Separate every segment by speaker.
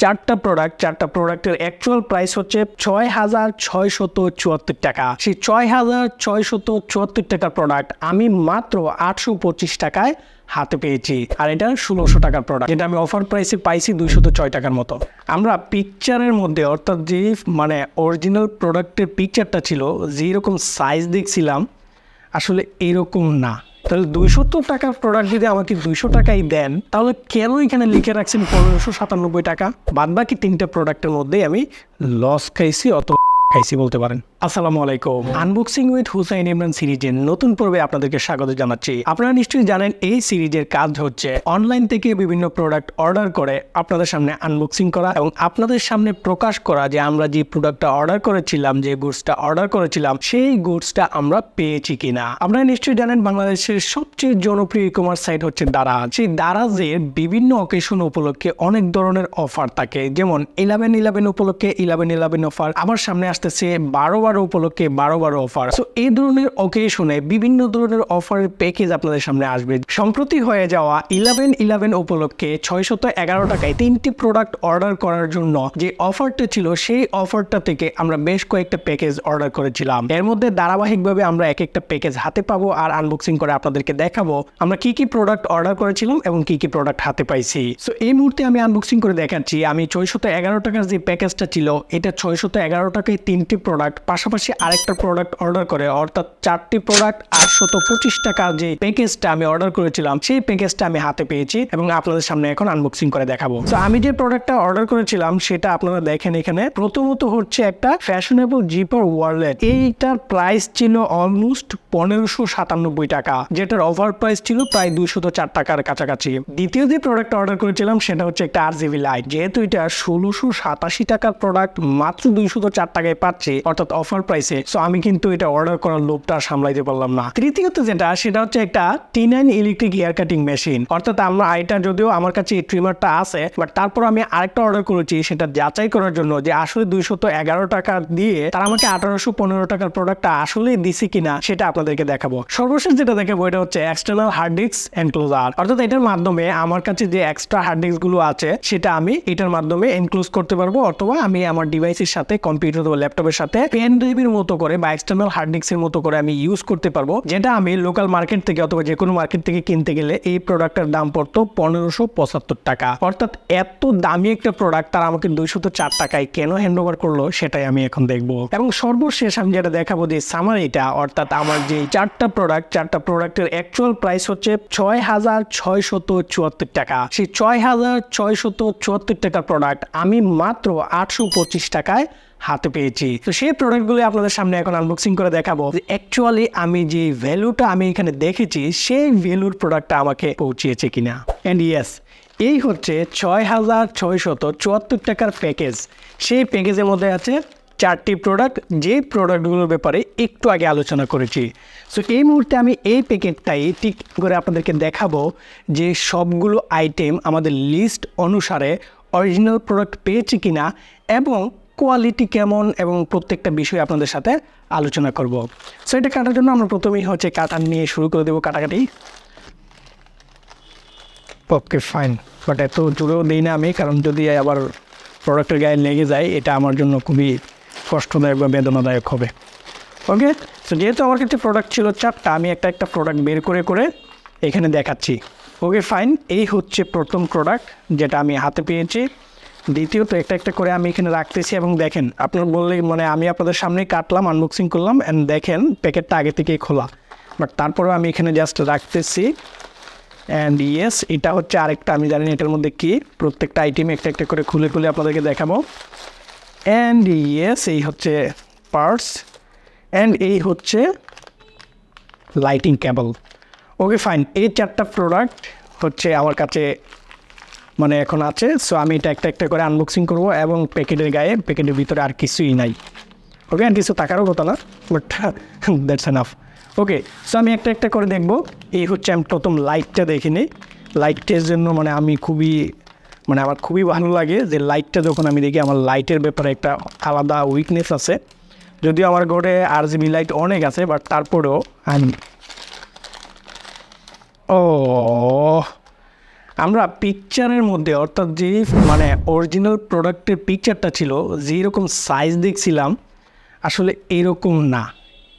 Speaker 1: চারটা প্রোডাক্টের actual price হচ্ছে 6,674 টাকা। সেই 6,674 টাকার প্রোডাক্ট আমি মাত্র 825 টাকায় হাতে পেয়েছি। আর এটা 1600 টাকার প্রোডাক্ট, যেটা আমি অফার প্রাইসে পাইছি 206 টাকার মতো। আমরা পিকচারের মধ্যে অর্থাৎ যে অরিজিনাল প্রোডাক্টের পিকচারটা ছিল, যেরকম সাইজ দেখছিলাম আসলে এরকম না। তাহলে 270 টাকার প্রোডাক্ট যদি আমাকে 200 টাকাই দেন, তাহলে কেন এখানে লিখে রাখছেন 1597 টাকা? বাদ বাকি তিনটা প্রোডাক্টের মধ্যেই আমি লস খাইছি, খাইছি বলতে পারেন। আসসালামু আলাইকুম, আনবক্সিং উইথ হুসাইন ইমরান সিরিজের নতুন পর্বে আপনাদেরকে স্বাগত জানাচ্ছি। আপনারা নিশ্চয়ই জানেন এই সিরিজের কাজ হচ্ছে অনলাইন থেকে বিভিন্ন প্রোডাক্ট অর্ডার করে আপনাদের সামনে আনবক্সিং করা এবং আপনাদের সামনে প্রকাশ করা যে আমরা যে প্রোডাক্টটা অর্ডার করেছিলাম, যে গুডসটা অর্ডার করেছিলাম, সেই গুডসটা আমরা পেয়েছি কিনা। আপনারা নিশ্চয়ই জানেন বাংলাদেশের সবচেয়ে জনপ্রিয় ই কমার্স সাইট হচ্ছে দারাজ। সেই দারাজের বিভিন্ন অকেশন উপলক্ষে অনেক ধরনের অফার থাকে, যেমন 11/11 উপলক্ষে 11/11 অফার, আবার সামনে আসতেছে 12/12 উপলক্ষে 12/12 অফার। সো এই ধরনের অকেশনে বিভিন্ন ধরনের অফারের প্যাকেজ আপনাদের সামনে আসবে। সম্প্রতি হয়ে যাওয়া 11/11 উপলক্ষে 611 টাকায় 3টি প্রোডাক্ট অর্ডার করার জন্য যে অফারটা ছিল, সেই অফারটা থেকে আমরা বেশ কয়েকটা প্যাকেজ অর্ডার করেছিলাম। এর মধ্যে ধারাবাহিকভাবে আমরা এক একটা প্যাকেজ হাতে পাবো আর আনবক্সিং করে আপনাদেরকে দেখাবো আমরা কি কি প্রোডাক্ট অর্ডার করেছিলাম এবং কি কি প্রোডাক্ট হাতে পাইছি। সো এই মুহূর্তে আমি আনবক্সিং করে দেখাচ্ছি। আমি 611 টাকার যে প্যাকেজটা ছিল, এটা 611 টাকায় 3টি প্রোডাক্ট, পাশাপাশি আরেকটা প্রোডাক্ট অর্ডার করে, অর্থাৎ 4টি প্রোডাক্ট 825 টাকার যে প্যাকেজটা আমি অর্ডার করেছিলাম, সেই প্যাকেজটা আমি হাতে পেয়েছি এবং আপনাদের সামনে এখন আনবক্সিং করে দেখাবো। তো আমি যে প্রোডাক্টটা অর্ডার করেছিলাম সেটা আপনারা দেখেন এখানে। প্রথমত হচ্ছে একটা ফ্যাশনেবল জিপার ওয়ালেট। এইটার প্রাইস ছিল অলমোস্ট 1597 টাকা, যেটার অফার প্রাইস ছিল প্রায় 204 টাকার কাছাকাছি। দ্বিতীয় যে প্রোডাক্ট অর্ডার করেছিলাম সেটা হচ্ছে একটা RGB লাইট। যেহেতু এটা 1687 টাকার প্রোডাক্ট মাত্র 204 টাকায় পাচ্ছি, অর্থাৎ অফার প্রাইসে, সো আমি কিন্তু এটা অর্ডার করার লোভটা সামলাইতে পারলাম না। তৃতীয়ত যেটা, সেটা হচ্ছে একটা T9 electric hair cutting machine. অর্থাৎ আমরা এটা, যদিও আমার কাছে এই ট্রিমারটা আছে, বাট তারপর আমি আরেকটা অর্ডার করেছি সেটা যাচাই করার জন্য যে আসলে 211 টাকা দিয়ে তারা আমাকে 1815 টাকার প্রোডাক্টটা আসলে দিছে কিনা, সেটা আপনাদেরকে দেখাবো। সর্বশেষ যেটা দেখাবো এটা হচ্ছে এক্সটার্নাল হার্ড ডিস্ক এনক্লোজার। অর্থাৎ এটার মাধ্যমে আমার কাছে যে এক্সট্রা হার্ড ডিস্ক গুলো আছে সেটা আমি এটার মাধ্যমে এনক্লোজ করতে পারবো, অথবা আমি আমার ডিভাইসের সাথে, কম্পিউটার অথবা ল্যাপটপের সাথে পেন ড্রাইভের মতো করে বা এক্সটার্নাল হার্ড ডিস্কের মতো করে আমি ইউজ করতে পারবো, যেটা আমি লোকাল মার্কেট থেকে অথবা যে কোনো মার্কেট থেকে কিনতে গেলে এই প্রোডাক্টের দাম পড়তো 1575 টাকা। অর্থাৎ এত দামি একটা প্রোডাক্ট তারা আমাকে 204 টাকায় কেন হ্যান্ড ওভার করলো, সেটাই আমি এখন দেখবো। এবং সর্বশেষ আমি যেটা দেখাবো যে সামারিটা, অর্থাৎ আমার যে চারটা প্রোডাক্টের অ্যাকচুয়াল প্রাইস হচ্ছে 6,674 টাকা। সেই 6,674 টাকার প্রোডাক্ট আমি মাত্র 825 টাকায় হাতে পেয়েছি। তো সেই প্রোডাক্টগুলো আপনাদের সামনে এখন আনবক্সিং করে দেখাবো যে অ্যাকচুয়ালি আমি যে ভ্যালুটা আমি এখানে দেখেছি, সেই ভ্যালুর প্রোডাক্টটা আমাকে পৌঁছিয়েছে কিনা। অ্যান্ড ইয়েস, এই হচ্ছে 6,674 টাকার প্যাকেজ। সেই প্যাকেজের মধ্যে আছে 4টি প্রোডাক্ট, যে প্রোডাক্টগুলোর ব্যাপারে একটু আগে আলোচনা করেছি। সো এই মুহূর্তে আমি এই প্যাকেটটাই ঠিক করে আপনাদেরকে দেখাবো যে সবগুলো আইটেম আমাদের লিস্ট অনুসারে অরিজিনাল প্রোডাক্ট পেয়েছি কিনা এবং কোয়ালিটি কেমন, এবং প্রত্যেকটা বিষয় আপনাদের সাথে আলোচনা করব। সো এটা কাটার জন্য আমরা প্রথমেই হচ্ছে কাটা নিয়ে শুরু করে দেবো কাটাকাটি। ওকে ফাইন, বাট এত জোরেও দিই না আমি, কারণ যদি আবার প্রোডাক্টের গায়ে লেগে যায় এটা আমার জন্য খুবই কষ্টদায়ক বা বেদনাদায়ক হবে। ওকে, সো যেহেতু আমার কাছে প্রোডাক্ট ছিল 4টা, আমি একটা প্রোডাক্ট বের করে এখানে দেখাচ্ছি। ওকে ফাইন, এই হচ্ছে প্রথম প্রোডাক্ট যেটা আমি হাতে পেয়েছি। দ্বিতীয়ত একটা করে আমি এখানে রাখতেছি এবং দেখেন, আপনার বললে আমি আপনাদের সামনেই কাটলাম, আনবক্সিং করলাম, অ্যান্ড দেখেন প্যাকেটটা আগে থেকেই খোলা, বাট তারপরেও আমি এখানে জাস্ট রাখতেছি। অ্যান্ড ইয়েস, এটা হচ্ছে আরেকটা, আমি জানি এটার মধ্যে কি, প্রত্যেকটা আইটেম একটা করে খুলে আপনাদেরকে দেখাবো। অ্যান্ড ইয়েস, এই হচ্ছে পার্টস, অ্যান্ড এই হচ্ছে লাইটিং কেবল। ওকে ফাইন, এই 4টা প্রোডাক্ট হচ্ছে আমার কাছে এখন আছে। সো আমি এটা একটা করে আনবক্সিং করব এবং প্যাকেটের ভিতরে আর কিছুই নাই। ওকে, আর কিছু থাকারও কথা না, but that's enough. Okay, so আমি একটা করে দেখব। এই হচ্ছে আমি প্রথম লাইটটা দেখে নিই। লাইটের জন্য আমি খুবই আমার খুবই ভালো লাগে যে লাইটটা যখন আমি দেখি, আমার লাইটের ব্যাপারে একটা আলাদা উইকনেস আছে। যদিও আমার ঘরে RGB লাইট অনেক আছে, বাট তারপরেও আমরা পিকচারের মধ্যে অর্থাৎ যে মানে অরিজিনাল প্রোডাক্টের পিকচারটা ছিল যেরকম সাইজ দেখছিলাম আসলে এরকম না,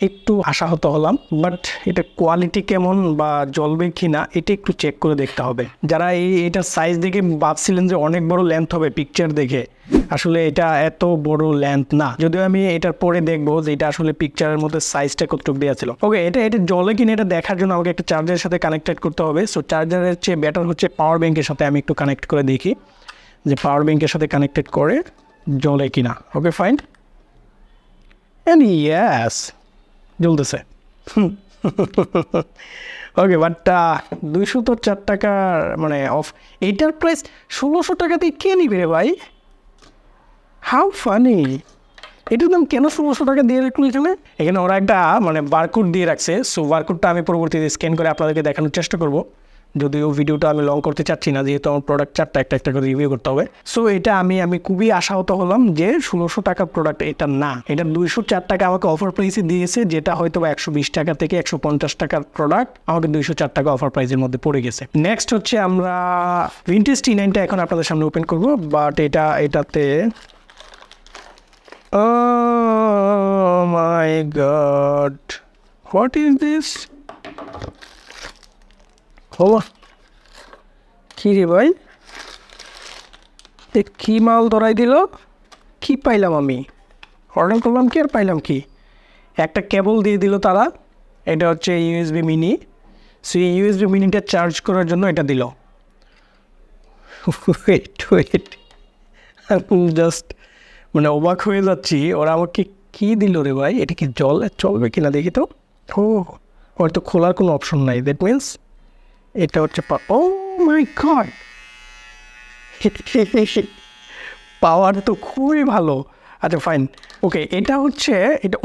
Speaker 1: একটু আশাহত হলাম। বাট এটা কোয়ালিটি কেমন বা জ্বলবে কি না এটা একটু চেক করে দেখতে হবে। যারা এটার সাইজ দেখে ভাবছিলেন যে অনেক বড় লেন্থ হবে পিকচার দেখে, আসলে এটা এত বড় লেন্থ না। যদিও আমি এটার পরে দেখবো যে এটা আসলে পিকচারের মধ্যে সাইজটা কতটুকু দেওয়া ছিল। ওকে, এটা জ্বলে কিনা এটা দেখার জন্য আমাকে একটা চার্জারের সাথে কানেক্টেড করতে হবে। সো চার্জারের চেয়ে বেটার হচ্ছে পাওয়ার ব্যাঙ্কের সাথে আমি একটু কানেক্ট করে দেখি যে পাওয়ার ব্যাঙ্কের সাথে কানেক্টেড করে জ্বলে কিনা। ওকে ফাইন, অ্যান্ড ইয়াস জ্বলতেছে। ওকে, বাট 204 টাকার মানে অফ, এইটার প্রাইস 1600 টাকাতেই কে নিবে রে ভাই? How funny! এটার দাম কেন 1600 টাকা দিয়ে রাখলো এখানে? এখানে ওরা একটা মানে বারকোড দিয়ে রাখছে। সো বারকোডটা আমি পরবর্তীতে স্ক্যান করে আপনাদেরকে দেখানোর চেষ্টা করব, যদিও ভিডিওটা আমি লং করতে চাচ্ছি না, যেহেতু আমার প্রোডাক্ট 4টা একটা একটা করে রিভিউ করতে হবে। সো এটা আমি খুবই আশাহত হলাম যে 1600 টাকার প্রোডাক্ট এটা না, এটা 204 টাকা আমাকে অফার প্রাইসে দিয়েছে, যেটা হয়তো 120 টাকা থেকে 150 টাকার প্রোডাক্ট আমাকে 204 টাকা অফার প্রাইসের মধ্যে পড়ে গেছে। নেক্সট হচ্ছে আমরা ভিনটেজ T9টা এখন আপনাদের সামনে ওপেন করব। বাট এটাতে oh my god, what is this? কি রে ভাই, কি মাল ধরাই দিল? কি পাইলাম আমি? অর্ডার করলাম কি আর পাইলাম কি? একটা কেবল দিয়ে দিল তারা, এটা হচ্ছে ইউএসবি মিনি। সো এই ইউএসবি মিনিটা চার্জ করার জন্য এটা দিল। ওয়েট জাস্ট মানে অবাক হয়ে যাচ্ছি, ওরা আমাকে কী দিল রে ভাই? এটা কি চলবে কিনা দেখি তো। ওর তো খোলার কোনো অপশন নাই। দ্যাট মিনস এটা হচ্ছে ও মাই গড, পাওয়ার তো খুবই ভালো। আচ্ছা ফাইন, ওকে, এটা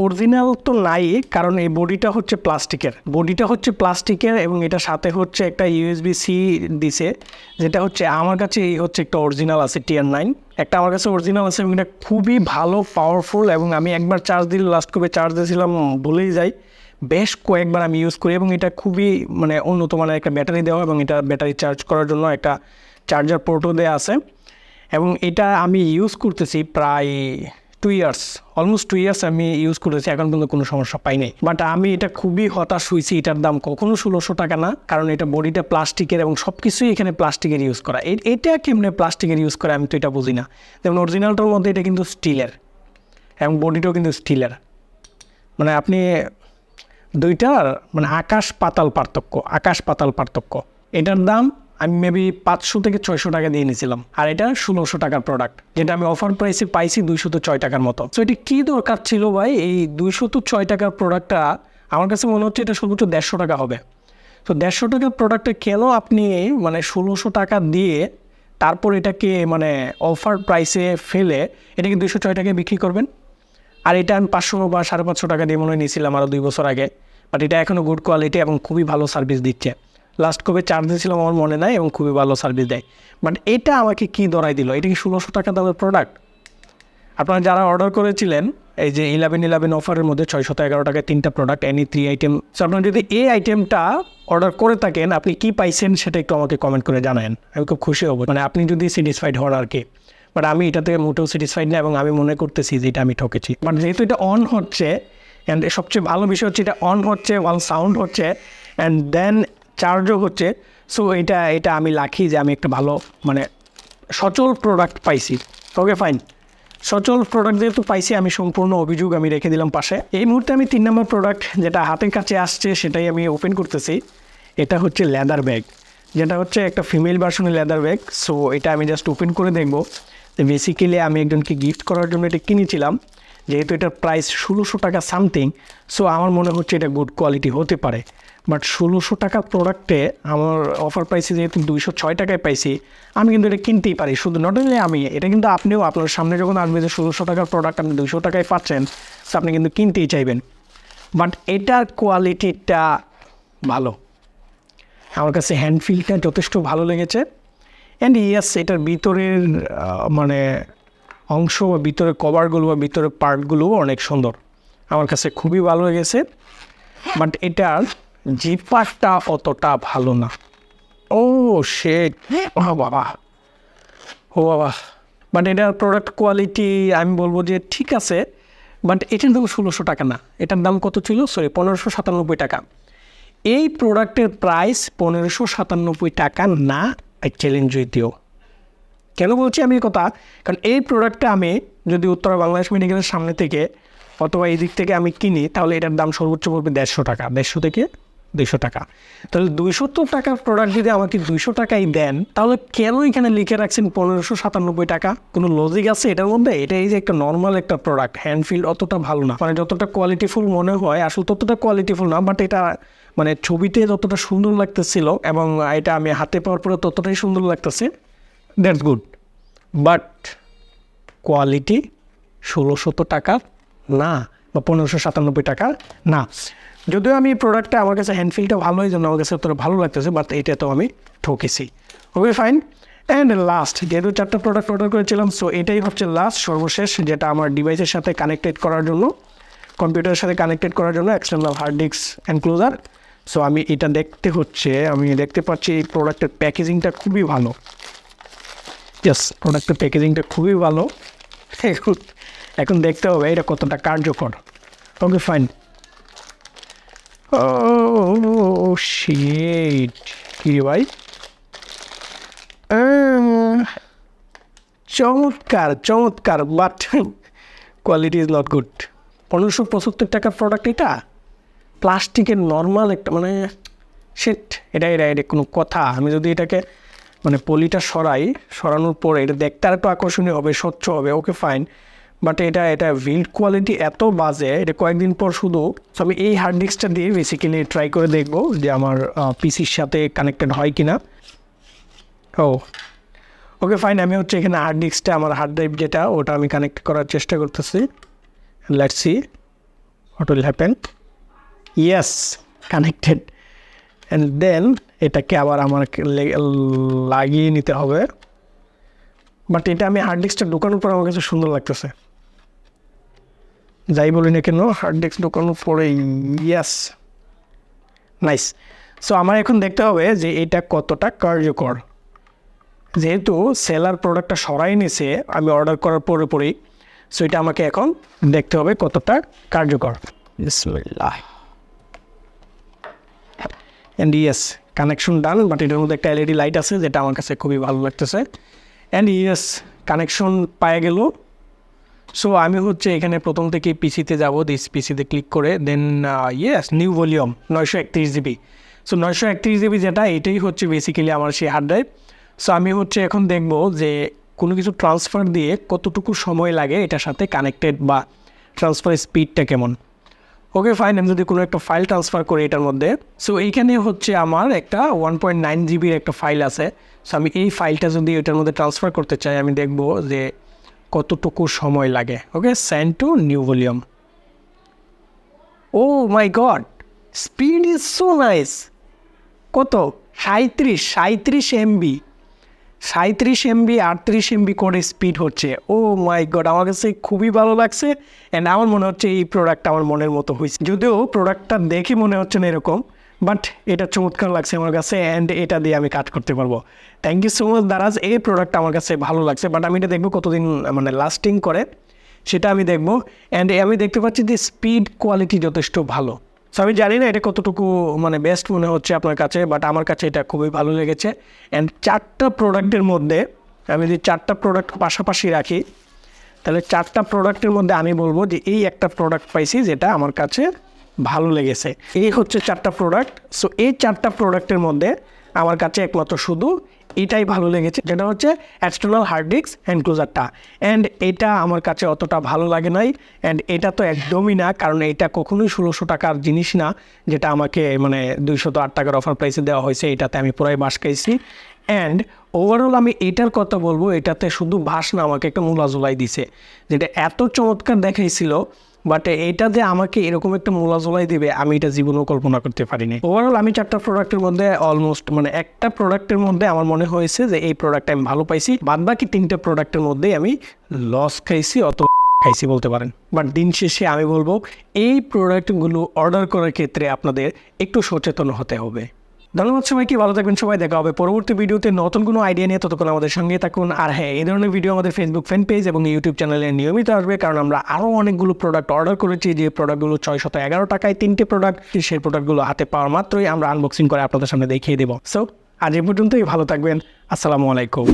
Speaker 1: অরিজিনাল তো নাই, কারণ এই বডিটা হচ্ছে প্লাস্টিকের এবং এটার সাথে হচ্ছে একটা USB-C দিছে, যেটা হচ্ছে আমার কাছে এই হচ্ছে একটা অরিজিনাল আছে TR9, একটা আমার কাছে অরিজিনাল আছে এবং এটা খুবই ভালো পাওয়ারফুল। এবং আমি একবার চার্জ দিলে লাস্ট কবে চার্জ দিয়েছিলাম ভুলেই যাই, বেশ কয়েকবার আমি ইউজ করি এবং এটা খুবই মানে উন্নত মানের একটা ব্যাটারি দেওয়া এবং এটা ব্যাটারি চার্জ করার জন্য একটা চার্জার পোর্টও দেওয়া আছে। এবং এটা আমি ইউজ করতেছি প্রায় 2 ইয়ার্স, অলমোস্ট 2 ইয়ার্স আমি ইউজ করেছি, এখন পর্যন্ত কোনো সমস্যা পাই নাই। বাট আমি এটা খুবই হতাশ হয়েছি, এটার দাম কখনো 1600 টাকা না, কারণ এটা বডিটা প্লাস্টিকের এবং সব কিছুই এখানে প্লাস্টিকের ইউজ করা। এটা কেমনে প্লাস্টিকের ইউজ করে আমি তো এটা বুঝি না। যেমন অরিজিনালটার মধ্যে এটা কিন্তু স্টিলের এবং বডিটাও কিন্তু স্টিলের, মানে আপনি দুইটার মানে আকাশ পাতাল পার্থক্য। এটার দাম আমি মেবি 500 থেকে 600 টাকা দিয়ে নিয়েছিলাম, আর এটা 1600 টাকার প্রোডাক্ট, যেটা আমি অফার প্রাইসে পাইছি 206 টাকার মতো। সো এটা কী দরকার ছিল ভাই? এই 206 টাকার প্রোডাক্টটা আমার কাছে মনে হচ্ছে এটা সর্বোচ্চ 150 টাকা হবে। তো 150 টাকার প্রোডাক্টে কেন আপনি মানে 1600 টাকা দিয়ে তারপর এটাকে মানে অফার প্রাইসে ফেলে এটাকে 206 টাকায় বিক্রি করবেন? আর এটা আমি 500 বা 550 টাকা দিয়ে মনে হয় নিয়েছিলাম আরও 2 বছর আগে। বাট এটা এখনও গুড কোয়ালিটি এবং খুবই ভালো সার্ভিস দিচ্ছে। লাস্ট কবে চার্জ দিয়েছিলাম আমার মনে নাই, এবং খুবই ভালো সার্ভিস দেয়। বাট এটা আমাকে কি ধরাই দিল? এটা কি 1600 টাকা দামের প্রোডাক্ট? আপনারা যারা অর্ডার করেছিলেন এই যে 11/11 অফারের মধ্যে 611 টাকায় 3টা প্রোডাক্ট, এনি 3 আইটেম। সো আপনারা যদি এই আইটেমটা অর্ডার করে থাকেন, আপনি কি পাইছেন সেটা একটু আমাকে কমেন্ট করে জানান, আমি খুব খুশি হব, মানে আপনি যদি স্যাটিসফাইড হন আর কি। বাট আমি এটাতে মোটেও স্যাটিসফাইড না এবং আমি মনে করতেছি যে এটা আমি ঠকেছি। বাট যেহেতু এটা অন হচ্ছে, অ্যান্ড সবচেয়ে ভালো বিষয় হচ্ছে এটা অন হচ্ছে, ওয়ান সাউন্ড হচ্ছে, অ্যান্ড দেন চার্জও হচ্ছে। সো এটা আমি লাকি যে আমি একটা ভালো মানে সচল প্রোডাক্ট পাইছি। ওকে ফাইন, সচল প্রোডাক্ট যেহেতু পাইছি, আমি সম্পূর্ণ অভিযোগ আমি রেখে দিলাম পাশে। এই মুহূর্তে আমি 3 নম্বর প্রোডাক্ট যেটা হাতের কাছে আসছে সেটাই আমি ওপেন করতেছি। এটা হচ্ছে লেদার ব্যাগ, যেটা হচ্ছে একটা ফিমেল ভার্সনের লেদার ব্যাগ। সো এটা আমি জাস্ট ওপেন করে দেখবো। তো বেসিক্যালি আমি একজনকে গিফট করার জন্য এটা কিনেছিলাম, যেহেতু এটার প্রাইস 1600 টাকা সামথিং। সো আমার মনে হচ্ছে এটা গুড কোয়ালিটি হতে পারে। বাট 1600 টাকার প্রোডাক্টে আমার অফার প্রাইসে যেহেতু 206 টাকায় পাইছি, আমি কিন্তু এটা কিনতেই পারি। শুধু নট অনলি আমি, এটা কিন্তু আপনিও আপনার সামনে যখন আসবে যে 1600 টাকার প্রোডাক্ট আপনি 200 টাকায় পাচ্ছেন, সো আপনি কিন্তু কিনতেই চাইবেন। বাট এটার কোয়ালিটিটা ভালো, আমার কাছে হ্যান্ড ফিলটা যথেষ্ট ভালো লেগেছে। অ্যান্ড ইয়াস, এটার ভিতরের মানে অংশ বা ভিতরের কভারগুলো বা ভিতরের পার্টগুলোও অনেক সুন্দর, আমার কাছে খুবই ভালো লেগেছে। বাট এটার জিপারটা অতটা ভালো না, ও শেট, ও বাবা, ও বাবা। বাট এটার প্রোডাক্ট কোয়ালিটি আমি বলবো যে ঠিক আছে, বাট এটার দাম 1600 টাকা না, এটার দাম কত ছিল, সরি 1597 টাকা। এই প্রোডাক্টের প্রাইস 1597 টাকা না, আই চ্যালেঞ্জ উইথ ইউ। কেন বলছি আমি এই কথা, কারণ এই প্রোডাক্টটা আমি যদি উত্তর বাংলাদেশ মেডিকেলের সামনে থেকে অথবা এই দিক থেকে আমি কিনি, তাহলে এটার দাম সর্বোচ্চ পড়বে 150 টাকা, 150 থেকে 200 টাকা। তাহলে 270 টাকার প্রোডাক্ট যদি আমাকে 200 টাকাই দেন, তাহলে কেন এখানে লিখে রাখছেন 1597 টাকা? কোনো লজিক আছে এটার মধ্যে? এটা এই যে একটা নর্মাল একটা প্রোডাক্ট, হ্যান্ডফিল্ড অতটা ভালো না, মানে যতটা কোয়ালিটিফুল মনে হয় আসলে ততটা কোয়ালিটিফুল না, বাট এটা মানে ছবিতে যতটা সুন্দর লাগতেছিল এবং এটা আমি হাতে পাওয়ার পরে ততটাই সুন্দর লাগতেছে, দ্যাটস গুড। বাট কোয়ালিটি 1600 টাকা না, বা 1597 টাকা না। যদিও আমি প্রোডাক্টটা, আমার কাছে হ্যান্ডফিলটা ভালো, এই জন্য আমার কাছে অতটা ভালো লাগতেছে, বাট এটা তো আমি ঠকেছি। Okay fine. অ্যান্ড লাস্ট, যেহেতু 4টা প্রোডাক্ট অর্ডার করেছিলাম, সো এটাই হচ্ছে লাস্ট, সর্বশেষ, যেটা আমার ডিভাইসের সাথে কানেক্টেড করার জন্য, কম্পিউটারের সাথে কানেক্টেড করার জন্য external hard disk enclosure. So আমি এটা দেখতে হচ্ছে, আমি দেখতে পাচ্ছি এই প্রোডাক্টের প্যাকেজিংটা খুবই ভালো। ইয়েস, প্রোডাক্টের প্যাকেজিংটা খুবই ভালো। এখন দেখতে হবে এটা কতটা কার্যকর। Okay fine. ও শিট, কি রে ভাই, চমৎকার চমৎকার, but quality is not good. 1575 টাকার প্রোডাক্ট এটা, প্লাস্টিকের নর্মাল একটা, মানে শিট, এটা এটা এটা কোনো কথা? আমি যদি এটাকে মানে পলিটা সরানোর পরে এটা দেখতে আর একটু আকর্ষণীয় হবে, স্বচ্ছ হবে, ওকে ফাইন, বাট এটা বিল্ড কোয়ালিটি এত বাজে, এটা কয়েকদিন পর শুধু। সো আমি এই হার্ড ডিস্কটা দিয়ে বেসিক্যালি ট্রাই করে দেখবো যে আমার পিসির সাথে কানেক্টেড হয় কি না। ও ওকে ফাইন, আমি হচ্ছে এখানে হার্ড ডিস্কটা, আমার হার্ড ড্রাইভ যেটা, ওটা আমি কানেক্ট করার চেষ্টা করতেছি। Let's see what will happen. Yes, connected. And then এটাকে আবার আমার লাগিয়ে নিতে হবে, বাট এটা আমি হার্ড ডিস্কটা ঢোকানোর পর আমার কাছে সুন্দর লাগতেছে, যাই বলি না কেন, হার্ড ডিস্ক ঢোকানোর পরে ইয়েস, নাইস। সো আমার এখন দেখতে হবে যে এটা কতটা কার্যকর। যেহেতু সেলার প্রোডাক্টটা সরাই নিছে আমি অর্ডার করার পরেই, সো এটা আমাকে এখন দেখতে হবে কতটা কার্যকর। বিসমিল্লাহ। And yes, connection done, but এটার মধ্যে একটা এলইডি লাইট আছে যেটা আমার কাছে খুবই ভালো লাগতেছে। অ্যান্ড ইয়েস, কানেকশন পায়ে গেল। সো আমি হচ্ছে এখানে প্রথম থেকে পিসিতে যাব, দিস পিসিতে ক্লিক করে দেন yes, new volume 931 GB. So 931 GB যেটা, এটাই হচ্ছে বেসিক্যালি আমার সেই হার্ড ড্রাইভ। সো আমি হচ্ছে এখন দেখব যে কোনো কিছু ট্রান্সফার দিয়ে কতটুকু সময় লাগে এটার সাথে কানেক্টেড, বা ট্রান্সফার স্পিডটা কেমন। ওকে ফাইন, আমি যদি কোনো একটা ফাইল ট্রান্সফার করি এটার মধ্যে, সো এইখানে হচ্ছে আমার একটা 1.9 জিবির একটা ফাইল আছে। সো আমি এই ফাইলটা যদি এটার মধ্যে ট্রান্সফার করতে চাই, আমি দেখব যে কতটুকু সময় লাগে। Okay, send to new volume. Oh my God, speed is so nice. কত? 37 এমবি, 38 এমবি করে স্পিড হচ্ছে। ও মাই গড, আমার কাছে খুবই ভালো লাগছে। অ্যান্ড আমার মনে হচ্ছে এই প্রোডাক্টটা আমার মনের মতো হয়েছে, যদিও প্রোডাক্টটা দেখে মনে হচ্ছে না এরকম, বাট এটা চমৎকার লাগছে আমার কাছে, অ্যান্ড এটা দিয়ে আমি কাজ করতে পারবো। Thank you so much Daraz, এই প্রোডাক্টটা আমার কাছে ভালো লাগছে, বাট আমি এটা দেখবো কতদিন মানে লাস্টিং করে সেটা আমি দেখবো। অ্যান্ড আমি দেখতে পাচ্ছি যে স্পিড কোয়ালিটি যথেষ্ট ভালো। সো আমি জানি না এটা কতটুকু মানে বেস্ট মনে হচ্ছে আপনার কাছে, বাট আমার কাছে এটা খুবই ভালো লেগেছে। অ্যান্ড 4টা প্রোডাক্টের মধ্যে আমি যদি 4টা প্রোডাক্ট পাশাপাশি রাখি, তাহলে 4টা প্রোডাক্টের মধ্যে আমি বলবো যে এই একটা প্রোডাক্ট পাইছি যেটা আমার কাছে ভালো লেগেছে। এই হচ্ছে 4টা প্রোডাক্ট। সো এই 4টা প্রোডাক্টের মধ্যে আমার কাছে একমাত্র শুধু এটাই ভালো লেগেছে, যেটা হচ্ছে এক্সটার্নাল হার্ড ডিস্ক এনক্লোজারটা। অ্যান্ড এটা আমার কাছে অতটা ভালো লাগে নাই। অ্যান্ড এটা তো একদমই না, কারণ এটা কখনোই 1600 টাকার জিনিস না, যেটা আমাকে মানে 208 টাকার অফার প্রাইসে দেওয়া হয়েছে। এটাতে আমি পুরাই বাস খাইছি। অ্যান্ড ওভারঅল আমি এটার কথা বলবো, এটাতে শুধু ভাস না, আমাকে একটা মোলাজোলাই দিছে, যেটা এত চমৎকার দেখাইছিল, বাট এটা যে আমাকে এরকম একটা মোলাজোলাই দিবে আমি এটা জীবনেও কল্পনা করতে পারিনি। ওভারঅল আমি 4টা প্রোডাক্টের মধ্যে অলমোস্ট মানে একটা প্রোডাক্টের মধ্যে আমার মনে হয়েছে যে এই প্রোডাক্টটা আমি ভালো পাইছি, বাদবাকি 3টে প্রোডাক্টের মধ্যেই আমি লস খাইছি, খাইছি বলতে পারেন। বাট দিন শেষে আমি বলবো এই প্রোডাক্টগুলো অর্ডার করার ক্ষেত্রে আপনাদের একটু সচেতন হতে হবে। ধন্যবাদ সবাইকে, ভালো থাকবেন সবাই, দেখা হবে পরবর্তী ভিডিওতে নতুন কোনো আইডিয়া নিয়ে। ততক্ষণ আমাদের সঙ্গে থাকুন। আর হ্যাঁ, এই ধরনের ভিডিও আমাদের ফেসবুক ফ্যান পেজ এবং ইউটিউব চ্যানেলে নিয়মিত আসবে, কারণ আমরা আরও অনেকগুলো প্রোডাক্ট অর্ডার করেছি, যে প্রোডাক্টগুলো 611 টাকায় 3টে প্রোডাক্ট। সেই প্রোডাক্টগুলো হাতে পাওয়ার মাত্রই আমরা আনবক্সিং করে আপনাদের সামনে দেখিয়ে দেবো। সো আজ এই পর্যন্তই, ভালো থাকবেন, আসসালামু আলাইকুম।